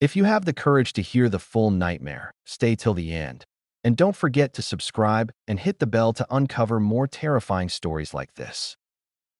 If you have the courage to hear the full nightmare, stay till the end. And don't forget to subscribe and hit the bell to uncover more terrifying stories like this.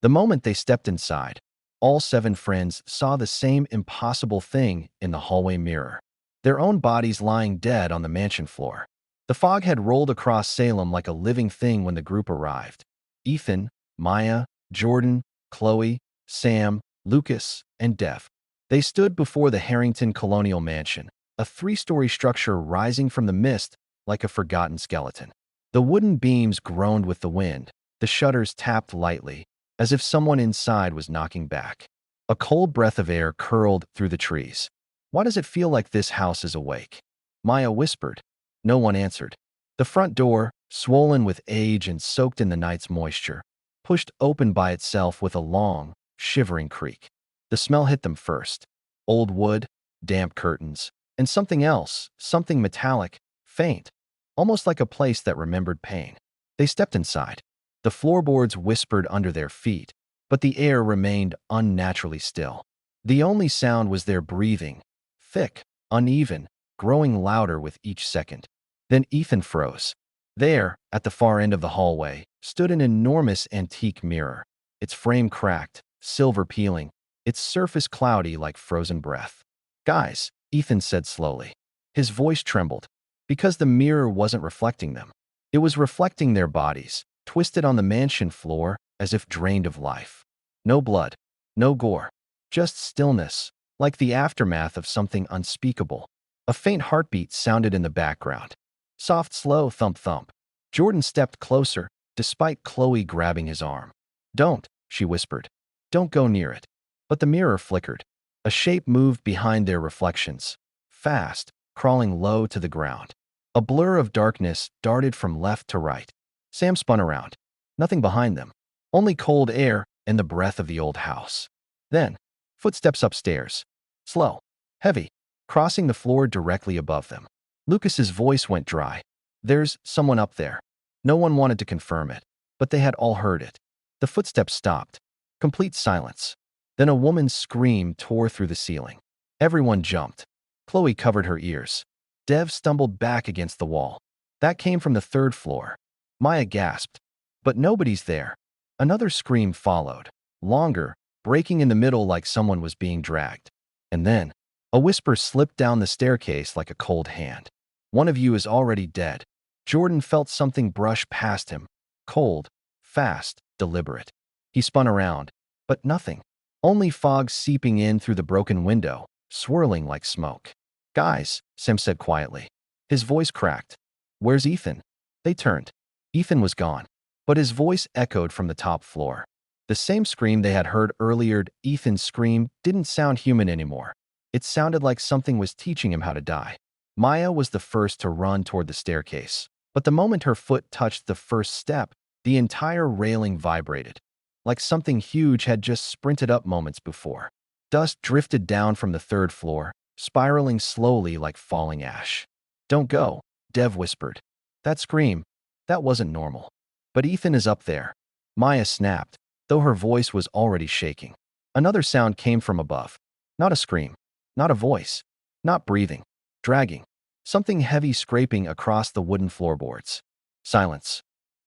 The moment they stepped inside, all 7 friends saw the same impossible thing in the hallway mirror. Their own bodies lying dead on the mansion floor. The fog had rolled across Salem like a living thing when the group arrived. Ethan, Maya, Jordan, Chloe, Sam, Lucas, and Dev. They stood before the Harrington Colonial Mansion, a 3-story structure rising from the mist like a forgotten skeleton. The wooden beams groaned with the wind. The shutters tapped lightly, as if someone inside was knocking back. A cold breath of air curled through the trees. "Why does it feel like this house is awake?" Maya whispered. No one answered. The front door, swollen with age and soaked in the night's moisture, pushed open by itself with a long, shivering creak. The smell hit them first. Old wood, damp curtains, and something else, something metallic, faint, almost like a place that remembered pain. They stepped inside. The floorboards whispered under their feet, but the air remained unnaturally still. The only sound was their breathing, thick, uneven, growing louder with each second. Then Ethan froze. There, at the far end of the hallway, stood an enormous antique mirror, its frame cracked, silver peeling, its surface cloudy like frozen breath. "Guys," Ethan said slowly. His voice trembled, because the mirror wasn't reflecting them. It was reflecting their bodies, twisted on the mansion floor as if drained of life. No blood, no gore, just stillness, like the aftermath of something unspeakable. A faint heartbeat sounded in the background. Soft, slow thump-thump. Jordan stepped closer, despite Chloe grabbing his arm. "Don't," she whispered. "Don't go near it." But the mirror flickered. A shape moved behind their reflections, fast, crawling low to the ground. A blur of darkness darted from left to right. Sam spun around. Nothing behind them. Only cold air and the breath of the old house. Then, footsteps upstairs. Slow, heavy, crossing the floor directly above them. Lucas's voice went dry. "There's someone up there." No one wanted to confirm it, but they had all heard it. The footsteps stopped. Complete silence. Then a woman's scream tore through the ceiling. Everyone jumped. Chloe covered her ears. Dev stumbled back against the wall. That came from the 3rd floor. Maya gasped. But nobody's there. Another scream followed, longer, breaking in the middle like someone was being dragged. And then, a whisper slipped down the staircase like a cold hand. "One of you is already dead." Jordan felt something brush past him. Cold, fast, deliberate. He spun around, but nothing. Only fog seeping in through the broken window, swirling like smoke. "Guys," Sam said quietly. His voice cracked. "Where's Ethan?" They turned. Ethan was gone, but his voice echoed from the top floor. The same scream they had heard earlier. Ethan's scream didn't sound human anymore. It sounded like something was teaching him how to die. Maya was the first to run toward the staircase, but the moment her foot touched the first step, the entire railing vibrated, like something huge had just sprinted up moments before. Dust drifted down from the 3rd floor, spiraling slowly like falling ash. "Don't go," Dev whispered. "That scream, that wasn't normal." "But Ethan is up there," Maya snapped, though her voice was already shaking. Another sound came from above. Not a scream, not a voice, not breathing, dragging. Something heavy scraping across the wooden floorboards. Silence.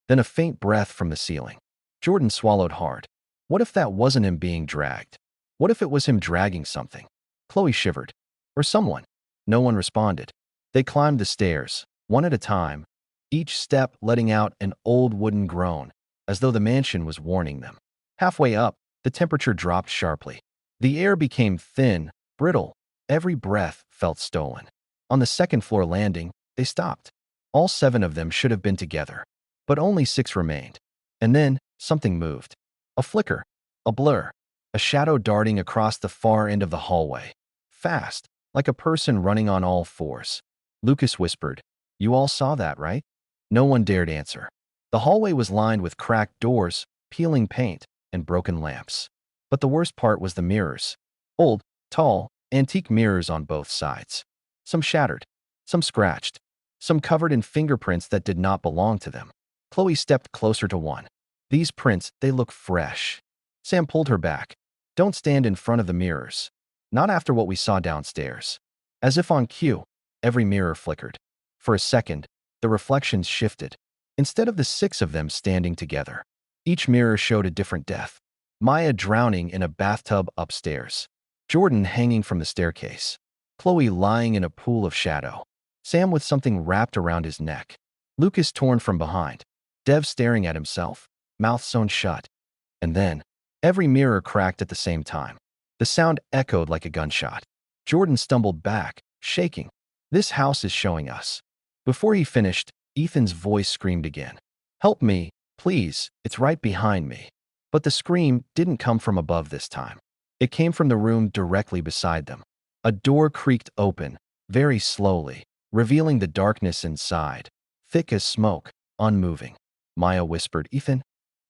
Then a faint breath from the ceiling. Jordan swallowed hard. What if that wasn't him being dragged? What if it was him dragging something? Chloe shivered. Or someone. No one responded. They climbed the stairs, one at a time, each step letting out an old wooden groan, as though the mansion was warning them. Halfway up, the temperature dropped sharply. The air became thin, brittle. Every breath felt stolen. On the 2nd floor landing, they stopped. All 7 of them should have been together, but only 6 remained. And then, something moved. A flicker, a blur, a shadow darting across the far end of the hallway. Fast, like a person running on all 4s. Lucas whispered, "You all saw that, right?" No one dared answer. The hallway was lined with cracked doors, peeling paint, and broken lamps. But the worst part was the mirrors. Old, tall, antique mirrors on both sides. Some shattered, some scratched, some covered in fingerprints that did not belong to them. Chloe stepped closer to one. "These prints, they look fresh." Sam pulled her back. "Don't stand in front of the mirrors. Not after what we saw downstairs." As if on cue, every mirror flickered. For a second, the reflections shifted. Instead of the six of them standing together, each mirror showed a different death. Maya drowning in a bathtub upstairs. Jordan hanging from the staircase. Chloe lying in a pool of shadow. Sam with something wrapped around his neck. Lucas torn from behind. Dev staring at himself, mouth sewn shut. And then, every mirror cracked at the same time. The sound echoed like a gunshot. Jordan stumbled back, shaking. "This house is showing us." Before he finished, Ethan's voice screamed again. "Help me, please, it's right behind me." But the scream didn't come from above this time. It came from the room directly beside them. A door creaked open, very slowly, revealing the darkness inside, thick as smoke, unmoving. Maya whispered, "Ethan?"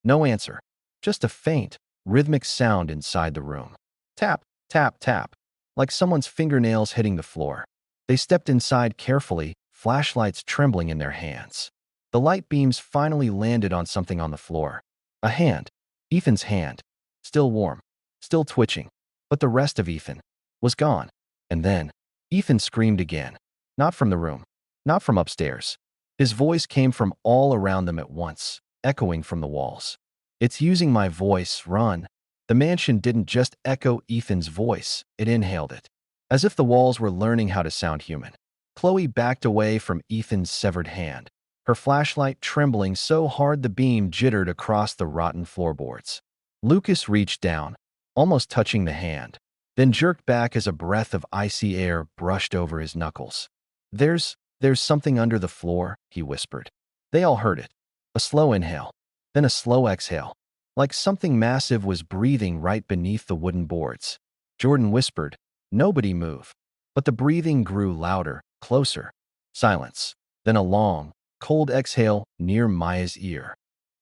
No answer, just a faint, rhythmic sound inside the room. Tap, tap, tap, like someone's fingernails hitting the floor. They stepped inside carefully, flashlights trembling in their hands. The light beams finally landed on something on the floor. A hand. Ethan's hand. Still warm. Still twitching. But the rest of Ethan was gone. And then, Ethan screamed again. Not from the room. Not from upstairs. His voice came from all around them at once, echoing from the walls. "It's using my voice, run." The mansion didn't just echo Ethan's voice, it inhaled it. As if the walls were learning how to sound human. Chloe backed away from Ethan's severed hand, her flashlight trembling so hard the beam jittered across the rotten floorboards. Lucas reached down, almost touching the hand, then jerked back as a breath of icy air brushed over his knuckles. There's something under the floor," he whispered. They all heard it. A slow inhale, then a slow exhale, like something massive was breathing right beneath the wooden boards. Jordan whispered, "Nobody move." But the breathing grew louder, closer. Silence. Then a long, cold exhale near Maya's ear.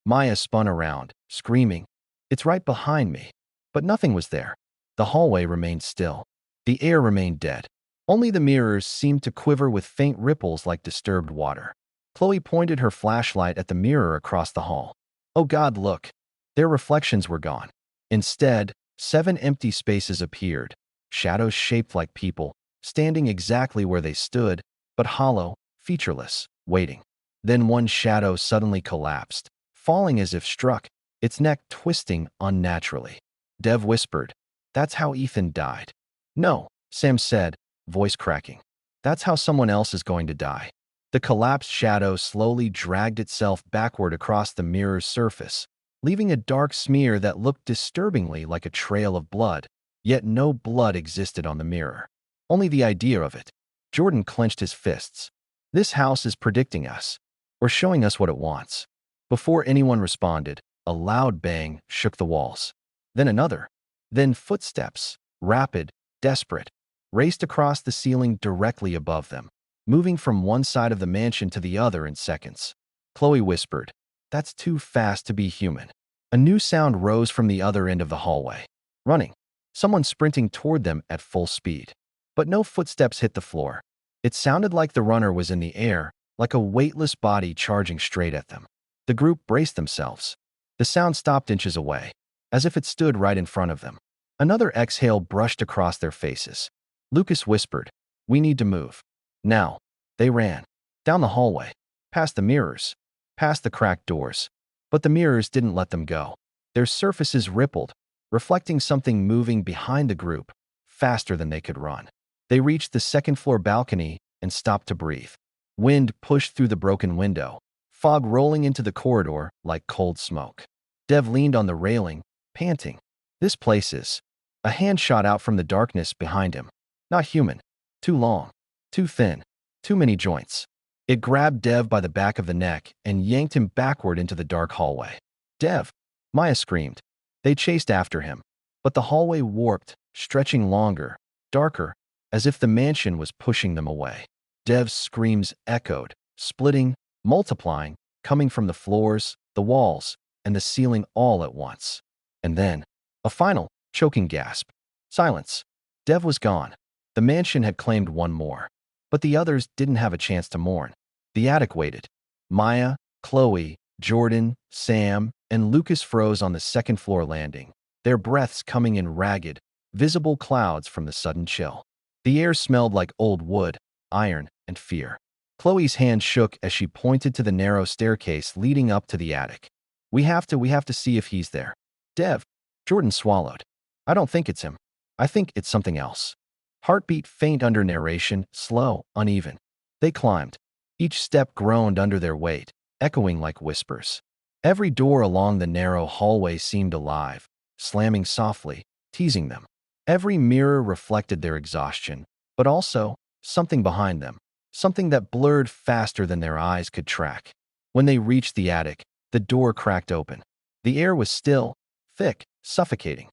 Maya spun around, screaming, "It's right behind me." But nothing was there. The hallway remained still. The air remained dead. Only the mirrors seemed to quiver with faint ripples like disturbed water. Chloe pointed her flashlight at the mirror across the hall. "Oh God, look." Their reflections were gone. Instead, 7 empty spaces appeared, shadows shaped like people, standing exactly where they stood, but hollow, featureless, waiting. Then one shadow suddenly collapsed, falling as if struck, its neck twisting unnaturally. Dev whispered, "That's how Ethan died." "No," Sam said, voice cracking. "That's how someone else is going to die." The collapsed shadow slowly dragged itself backward across the mirror's surface, leaving a dark smear that looked disturbingly like a trail of blood, yet no blood existed on the mirror. Only the idea of it. Jordan clenched his fists. "This house is predicting us, or showing us what it wants." Before anyone responded, a loud bang shook the walls. Then another. Then footsteps, rapid, desperate, raced across the ceiling directly above them, moving from one side of the mansion to the other in seconds. Chloe whispered, "That's too fast to be human." A new sound rose from the other end of the hallway. Running. Someone sprinting toward them at full speed. But no footsteps hit the floor. It sounded like the runner was in the air, like a weightless body charging straight at them. The group braced themselves. The sound stopped inches away, as if it stood right in front of them. Another exhale brushed across their faces. Lucas whispered, "We need to move." Now. They ran. Down the hallway. Past the mirrors. Past the cracked doors. But the mirrors didn't let them go. Their surfaces rippled, reflecting something moving behind the group, faster than they could run. They reached the second-floor balcony and stopped to breathe. Wind pushed through the broken window, fog rolling into the corridor like cold smoke. Dev leaned on the railing, panting. "This place is..." A hand shot out from the darkness behind him. Not human. Too long. Too thin. Too many joints. It grabbed Dev by the back of the neck and yanked him backward into the dark hallway. "Dev!" Maya screamed. They chased after him. But the hallway warped, stretching longer, darker, as if the mansion was pushing them away. Dev's screams echoed, splitting, multiplying, coming from the floors, the walls, and the ceiling all at once. And then, a final, choking gasp. Silence. Dev was gone. The mansion had claimed one more. But the others didn't have a chance to mourn. The attic waited. Maya, Chloe, Jordan, Sam, and Lucas froze on the second-floor landing, their breaths coming in ragged, visible clouds from the sudden chill. The air smelled like old wood, iron, and fear. Chloe's hand shook as she pointed to the narrow staircase leading up to the attic. We have to see if he's there. Dev. Jordan swallowed. I don't think it's him. I think it's something else. Heartbeat faint under narration, slow, uneven. They climbed. Each step groaned under their weight, echoing like whispers. Every door along the narrow hallway seemed alive, slamming softly, teasing them. Every mirror reflected their exhaustion, but also something behind them, something that blurred faster than their eyes could track. When they reached the attic, the door cracked open. The air was still, thick, suffocating.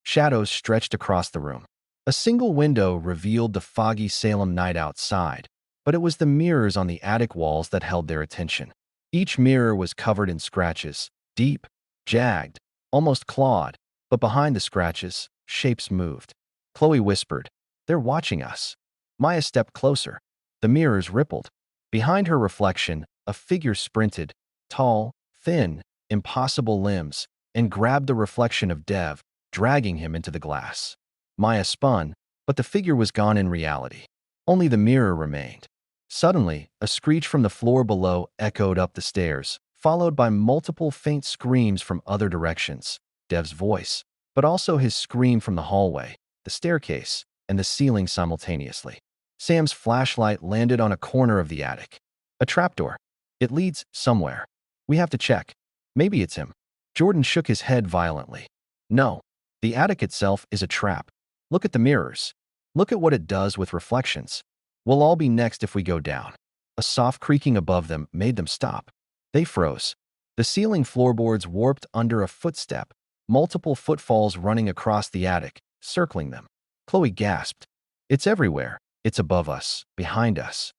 Shadows stretched across the room. A single window revealed the foggy Salem night outside, but it was the mirrors on the attic walls that held their attention. Each mirror was covered in scratches, deep, jagged, almost clawed, but behind the scratches, shapes moved. Chloe whispered, "They're watching us." Maya stepped closer. The mirrors rippled. Behind her reflection, a figure sprinted, tall, thin, impossible limbs, and grabbed the reflection of Dev, dragging him into the glass. Maya spun, but the figure was gone in reality. Only the mirror remained. Suddenly, a screech from the floor below echoed up the stairs, followed by multiple faint screams from other directions. Dev's voice, but also his scream from the hallway, the staircase, and the ceiling simultaneously. Sam's flashlight landed on a corner of the attic. A trapdoor. It leads somewhere. We have to check. Maybe it's him. Jordan shook his head violently. No. The attic itself is a trap. Look at the mirrors. Look at what it does with reflections. We'll all be next if we go down. A soft creaking above them made them stop. They froze. The ceiling floorboards warped under a footstep, multiple footfalls running across the attic, circling them. Chloe gasped. It's everywhere. It's above us, behind us.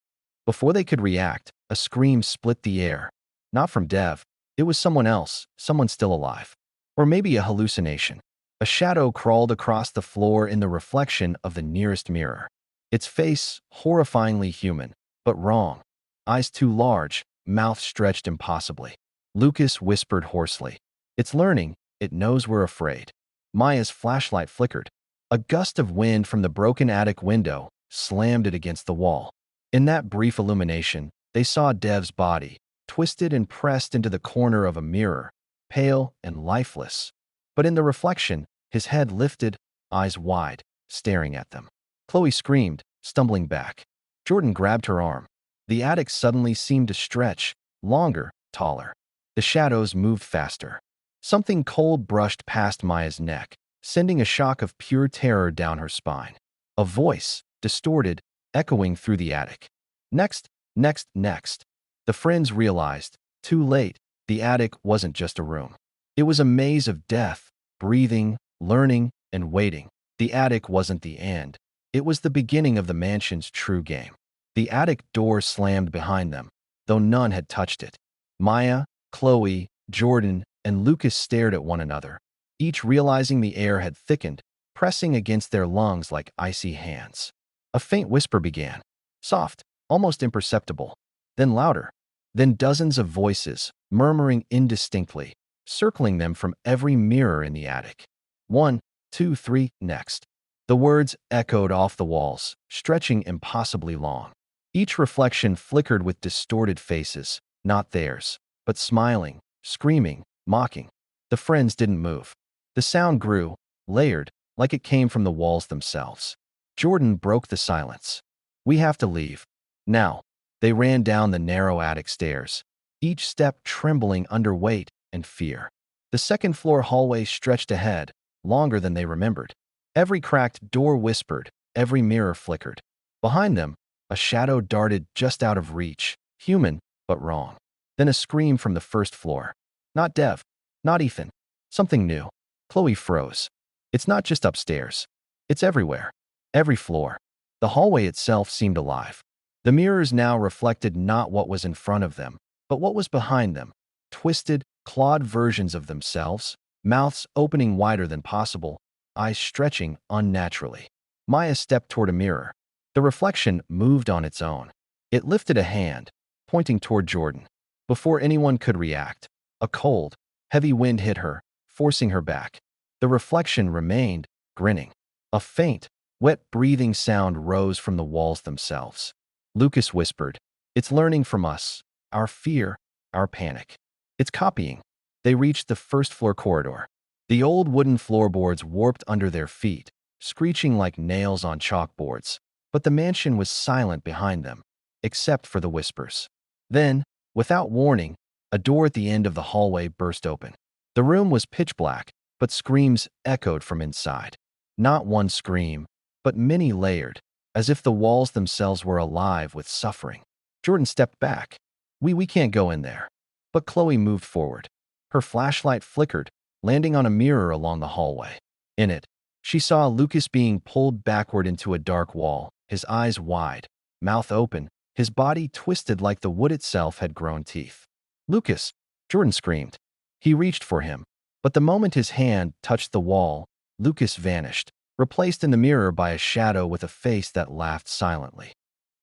Before they could react, a scream split the air. Not from Dev. It was someone else, someone still alive. Or maybe a hallucination. A shadow crawled across the floor in the reflection of the nearest mirror. Its face, horrifyingly human, but wrong. Eyes too large, mouth stretched impossibly. Lucas whispered hoarsely. It's learning. It knows we're afraid. Maya's flashlight flickered. A gust of wind from the broken attic window slammed it against the wall. In that brief illumination, they saw Dev's body, twisted and pressed into the corner of a mirror, pale and lifeless. But in the reflection, his head lifted, eyes wide, staring at them. Chloe screamed, stumbling back. Jordan grabbed her arm. The attic suddenly seemed to stretch, longer, taller. The shadows moved faster. Something cold brushed past Maya's neck, sending a shock of pure terror down her spine. A voice, distorted, echoing through the attic. Next, next, next. The friends realized, too late, the attic wasn't just a room. It was a maze of death, breathing, learning, and waiting. The attic wasn't the end. It was the beginning of the mansion's true game. The attic door slammed behind them, though none had touched it. Maya, Chloe, Jordan, and Lucas stared at one another, each realizing the air had thickened, pressing against their lungs like icy hands. A faint whisper began, soft, almost imperceptible, then louder, then dozens of voices, murmuring indistinctly, circling them from every mirror in the attic. 1, 2, 3, next. The words echoed off the walls, stretching impossibly long. Each reflection flickered with distorted faces, not theirs, but smiling, screaming, mocking. The friends didn't move. The sound grew, layered, like it came from the walls themselves. Jordan broke the silence. We have to leave. Now. They ran down the narrow attic stairs, each step trembling under weight and fear. The second-floor hallway stretched ahead, longer than they remembered. Every cracked door whispered, every mirror flickered. Behind them, a shadow darted just out of reach, human, but wrong. Then a scream from the first floor. Not Dev, not Ethan. Something new. Chloe froze. It's not just upstairs. It's everywhere. Every floor. The hallway itself seemed alive. The mirrors now reflected not what was in front of them, but what was behind them. Twisted, clawed versions of themselves, mouths opening wider than possible, eyes stretching unnaturally. Maya stepped toward a mirror. The reflection moved on its own. It lifted a hand, pointing toward Jordan. Before anyone could react, a cold, heavy wind hit her, forcing her back. The reflection remained, grinning. A faint, Wet breathing sound rose from the walls themselves. Lucas whispered, "It's learning from us, our fear, our panic. It's copying." They reached the first-floor corridor. The old wooden floorboards warped under their feet, screeching like nails on chalkboards. But the mansion was silent behind them, except for the whispers. Then, without warning, a door at the end of the hallway burst open. The room was pitch black, but screams echoed from inside. Not one scream, but many layered, as if the walls themselves were alive with suffering. Jordan stepped back. We can't go in there." But Chloe moved forward. Her flashlight flickered, landing on a mirror along the hallway. In it, she saw Lucas being pulled backward into a dark wall, his eyes wide, mouth open, his body twisted like the wood itself had grown teeth. "Lucas!" Jordan screamed. He reached for him, but the moment his hand touched the wall, Lucas vanished, replaced in the mirror by a shadow with a face that laughed silently.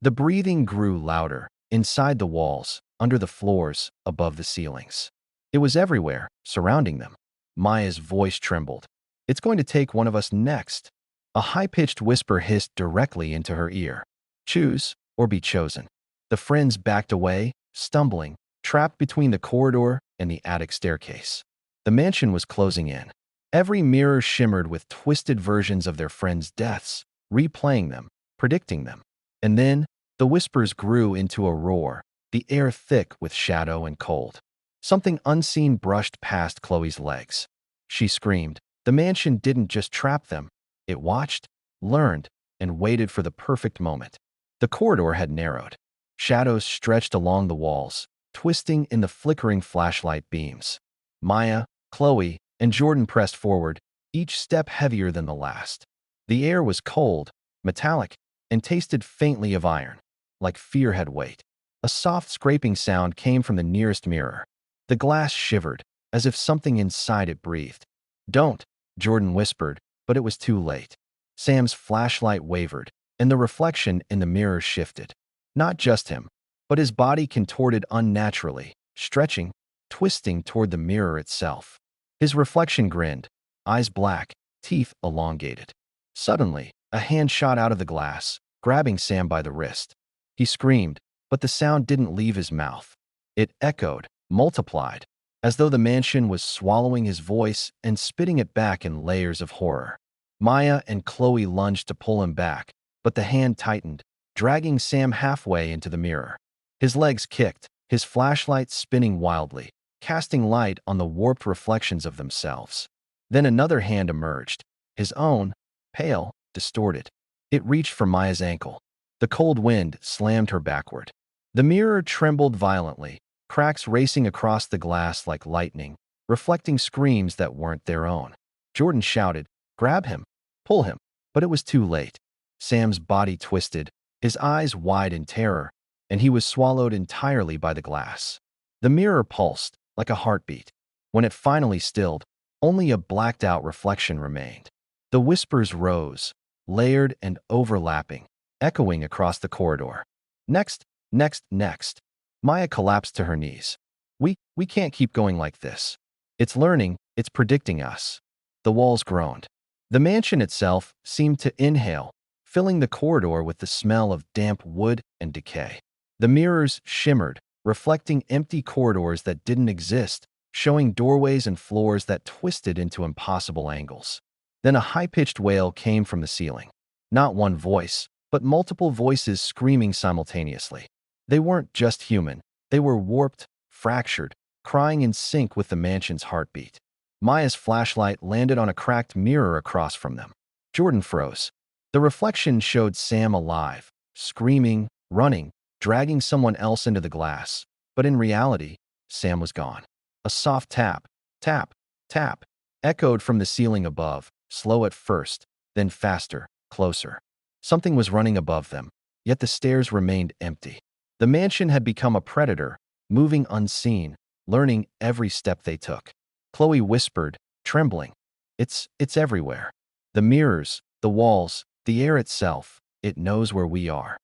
The breathing grew louder, inside the walls, under the floors, above the ceilings. It was everywhere, surrounding them. Maya's voice trembled. "It's going to take one of us next." A high-pitched whisper hissed directly into her ear. "Choose, or be chosen." The friends backed away, stumbling, trapped between the corridor and the attic staircase. The mansion was closing in. Every mirror shimmered with twisted versions of their friends' deaths, replaying them, predicting them. And then, the whispers grew into a roar, the air thick with shadow and cold. Something unseen brushed past Chloe's legs. She screamed. The mansion didn't just trap them. It watched, learned, and waited for the perfect moment. The corridor had narrowed. Shadows stretched along the walls, twisting in the flickering flashlight beams. Maya, Chloe, and Jordan pressed forward, each step heavier than the last. The air was cold, metallic, and tasted faintly of iron, like fear had weight. A soft scraping sound came from the nearest mirror. The glass shivered, as if something inside it breathed. "Don't," Jordan whispered, but it was too late. Sam's flashlight wavered, and the reflection in the mirror shifted. Not just him, but his body contorted unnaturally, stretching, twisting toward the mirror itself. His reflection grinned, eyes black, teeth elongated. Suddenly, a hand shot out of the glass, grabbing Sam by the wrist. He screamed, but the sound didn't leave his mouth. It echoed, multiplied, as though the mansion was swallowing his voice and spitting it back in layers of horror. Maya and Chloe lunged to pull him back, but the hand tightened, dragging Sam halfway into the mirror. His legs kicked, his flashlight spinning wildly, casting light on the warped reflections of themselves. Then another hand emerged, his own, pale, distorted. It reached for Maya's ankle. The cold wind slammed her backward. The mirror trembled violently, cracks racing across the glass like lightning, reflecting screams that weren't their own. Jordan shouted, "Grab him! Pull him!" But it was too late. Sam's body twisted, his eyes wide in terror, and he was swallowed entirely by the glass. The mirror pulsed, like a heartbeat. When it finally stilled, only a blacked-out reflection remained. The whispers rose, layered and overlapping, echoing across the corridor. "Next, next, next." Maya collapsed to her knees. We can't keep going like this. It's learning, it's predicting us." The walls groaned. The mansion itself seemed to inhale, filling the corridor with the smell of damp wood and decay. The mirrors shimmered, reflecting empty corridors that didn't exist, showing doorways and floors that twisted into impossible angles. Then a high-pitched wail came from the ceiling. Not one voice, but multiple voices screaming simultaneously. They weren't just human. They were warped, fractured, crying in sync with the mansion's heartbeat. Maya's flashlight landed on a cracked mirror across from them. Jordan froze. The reflection showed Sam alive, screaming, running, dragging someone else into the glass. But in reality, Sam was gone. A soft tap, tap, tap, echoed from the ceiling above, slow at first, then faster, closer. Something was running above them, yet the stairs remained empty. The mansion had become a predator, moving unseen, learning every step they took. Chloe whispered, trembling, It's everywhere. The mirrors, the walls, the air itself, it knows where we are."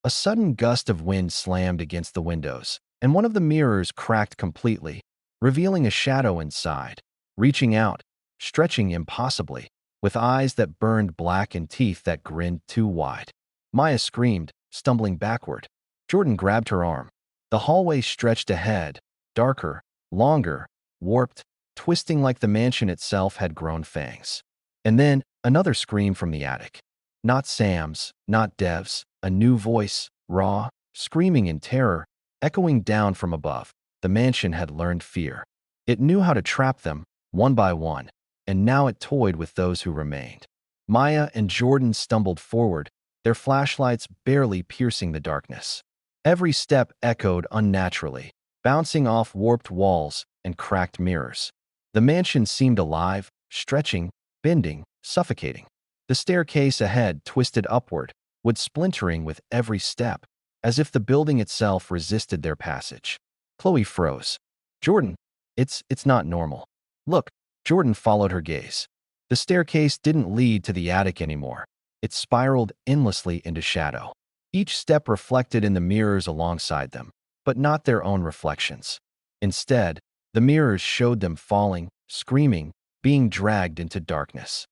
A sudden gust of wind slammed against the windows, and one of the mirrors cracked completely, revealing a shadow inside, reaching out, stretching impossibly. with eyes that burned black and teeth that grinned too wide. Maya screamed, stumbling backward. Jordan grabbed her arm. The hallway stretched ahead, darker, longer, warped, twisting like the mansion itself had grown fangs. And then, another scream from the attic. Not Sam's, not Dev's, a new voice, raw, screaming in terror, echoing down from above. The mansion had learned fear. It knew how to trap them, one by one, and now it toyed with those who remained. Maya and Jordan stumbled forward, their flashlights barely piercing the darkness. Every step echoed unnaturally, bouncing off warped walls and cracked mirrors. The mansion seemed alive, stretching, bending, suffocating. The staircase ahead twisted upward, wood splintering with every step, as if the building itself resisted their passage. Chloe froze. Jordan, it's not normal. Look, Jordan followed her gaze. The staircase didn't lead to the attic anymore. It spiraled endlessly into shadow. Each step reflected in the mirrors alongside them, but not their own reflections. Instead, the mirrors showed them falling, screaming, being dragged into darkness.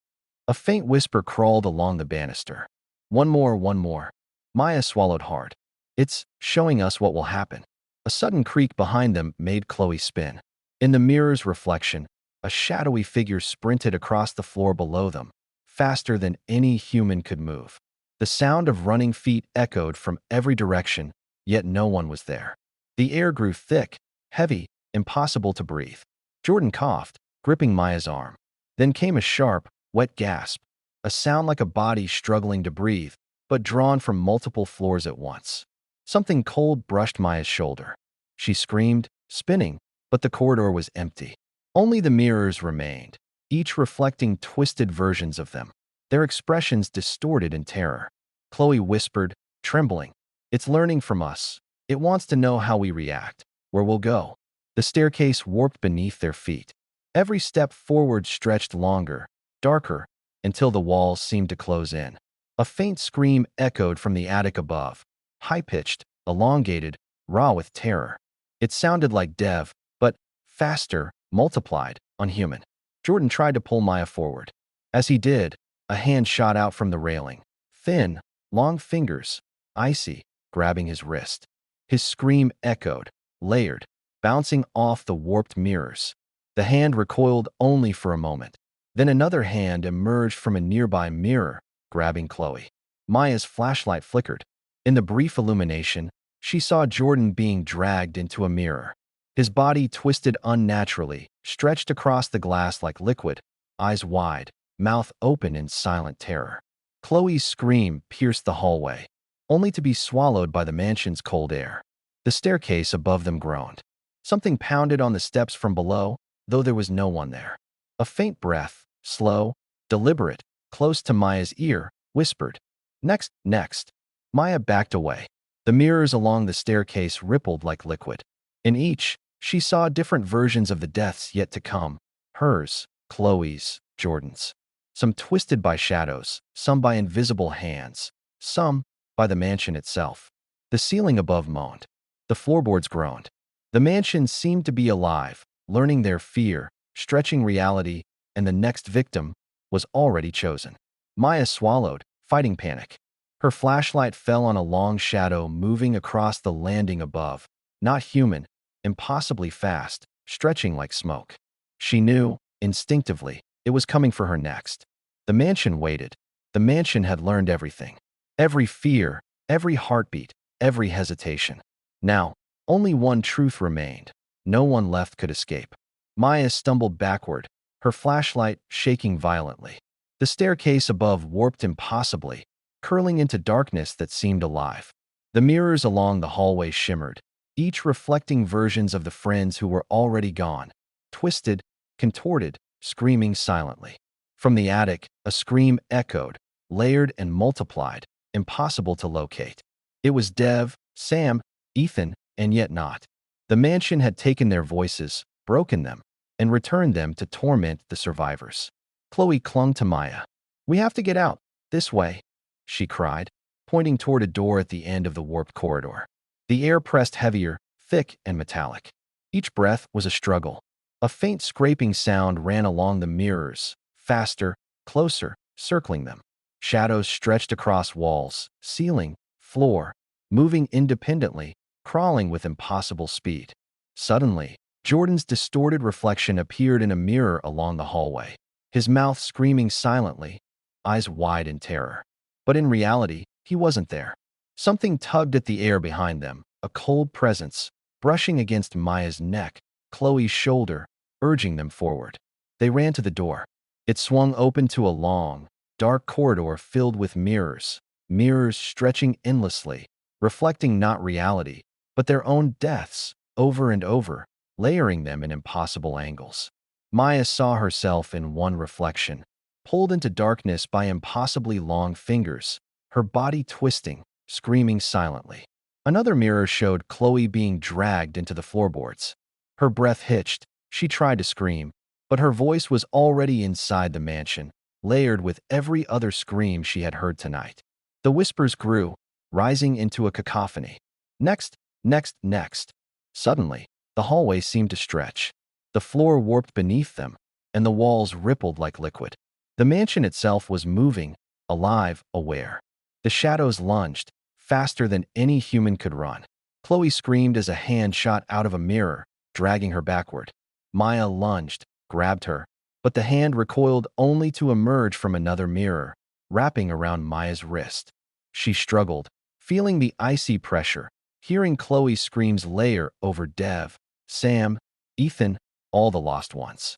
A faint whisper crawled along the banister. One more, one more. Maya swallowed hard. It's showing us what will happen. A sudden creak behind them made Chloe spin. In the mirror's reflection, a shadowy figure sprinted across the floor below them, faster than any human could move. The sound of running feet echoed from every direction, yet no one was there. The air grew thick, heavy, impossible to breathe. Jordan coughed, gripping Maya's arm. Then came a sharp, wet gasp, a sound like a body struggling to breathe, but drawn from multiple floors at once. Something cold brushed Maya's shoulder. She screamed, spinning, but the corridor was empty. Only the mirrors remained, each reflecting twisted versions of them, their expressions distorted in terror. Chloe whispered, trembling, "It's learning from us. It wants to know how we react, where we'll go." The staircase warped beneath their feet. Every step forward stretched longer, darker, until the walls seemed to close in. A faint scream echoed from the attic above, high-pitched, elongated, raw with terror. It sounded like Dev, but faster, multiplied, unhuman. Jordan tried to pull Maya forward. As he did, a hand shot out from the railing. Thin, long fingers, icy, grabbing his wrist. His scream echoed, layered, bouncing off the warped mirrors. The hand recoiled only for a moment. Then another hand emerged from a nearby mirror, grabbing Chloe. Maya's flashlight flickered. In the brief illumination, she saw Jordan being dragged into a mirror. His body twisted unnaturally, stretched across the glass like liquid, eyes wide, mouth open in silent terror. Chloe's scream pierced the hallway, only to be swallowed by the mansion's cold air. The staircase above them groaned. Something pounded on the steps from below, though there was no one there. A faint breath, slow, deliberate, close to Maya's ear, whispered, "Next, next." Maya backed away. The mirrors along the staircase rippled like liquid. In each, she saw different versions of the deaths yet to come. Hers, Chloe's, Jordan's. Some twisted by shadows, some by invisible hands, some by the mansion itself. The ceiling above moaned. The floorboards groaned. The mansion seemed to be alive, learning their fear, stretching reality, and the next victim was already chosen. Maya swallowed, fighting panic. Her flashlight fell on a long shadow moving across the landing above, not human, impossibly fast, stretching like smoke. She knew, instinctively, it was coming for her next. The mansion waited. The mansion had learned everything. Every fear, every heartbeat, every hesitation. Now, only one truth remained. No one left could escape. Maya stumbled backward, her flashlight shaking violently. The staircase above warped impossibly, curling into darkness that seemed alive. The mirrors along the hallway shimmered, each reflecting versions of the friends who were already gone, twisted, contorted, screaming silently. From the attic, a scream echoed, layered and multiplied, impossible to locate. It was Dev, Sam, Ethan, and yet not. The mansion had taken their voices, broken them, and returned them to torment the survivors. Chloe clung to Maya. "We have to get out, this way," she cried, pointing toward a door at the end of the warped corridor. The air pressed heavier, thick and metallic. Each breath was a struggle. A faint scraping sound ran along the mirrors, faster, closer, circling them. Shadows stretched across walls, ceiling, floor, moving independently, crawling with impossible speed. Suddenly, Jordan's distorted reflection appeared in a mirror along the hallway, his mouth screaming silently, eyes wide in terror. But in reality, he wasn't there. Something tugged at the air behind them, a cold presence, brushing against Maya's neck, Chloe's shoulder, urging them forward. They ran to the door. It swung open to a long, dark corridor filled with mirrors, mirrors stretching endlessly, reflecting not reality, but their own deaths, over and over, layering them in impossible angles. Maya saw herself in one reflection, pulled into darkness by impossibly long fingers, her body twisting, screaming silently. Another mirror showed Chloe being dragged into the floorboards. Her breath hitched. She tried to scream, but her voice was already inside the mansion, layered with every other scream she had heard tonight. The whispers grew, rising into a cacophony. Next, next, next. Suddenly, the hallway seemed to stretch. The floor warped beneath them, and the walls rippled like liquid. The mansion itself was moving, alive, aware. The shadows lunged, faster than any human could run. Chloe screamed as a hand shot out of a mirror, dragging her backward. Maya lunged, grabbed her, but the hand recoiled only to emerge from another mirror, wrapping around Maya's wrist. She struggled, feeling the icy pressure, hearing Chloe's screams layer over Dev, Sam, Ethan, all the lost ones.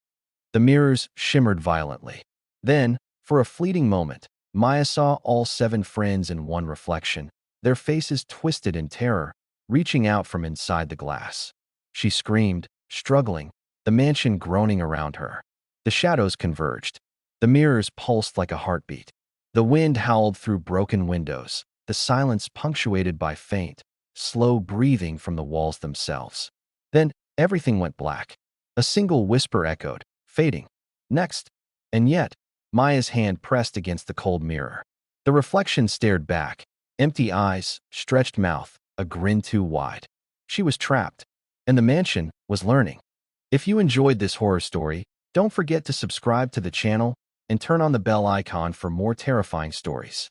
The mirrors shimmered violently. Then, for a fleeting moment, Maya saw all 7 friends in one reflection, their faces twisted in terror, reaching out from inside the glass. She screamed, struggling, the mansion groaning around her. The shadows converged. The mirrors pulsed like a heartbeat. The wind howled through broken windows, the silence punctuated by faint, slow breathing from the walls themselves. Then everything went black. A single whisper echoed, fading. Next. And yet, Maya's hand pressed against the cold mirror. The reflection stared back, empty eyes, stretched mouth, a grin too wide. She was trapped, and the mansion was learning. If you enjoyed this horror story, don't forget to subscribe to the channel and turn on the bell icon for more terrifying stories.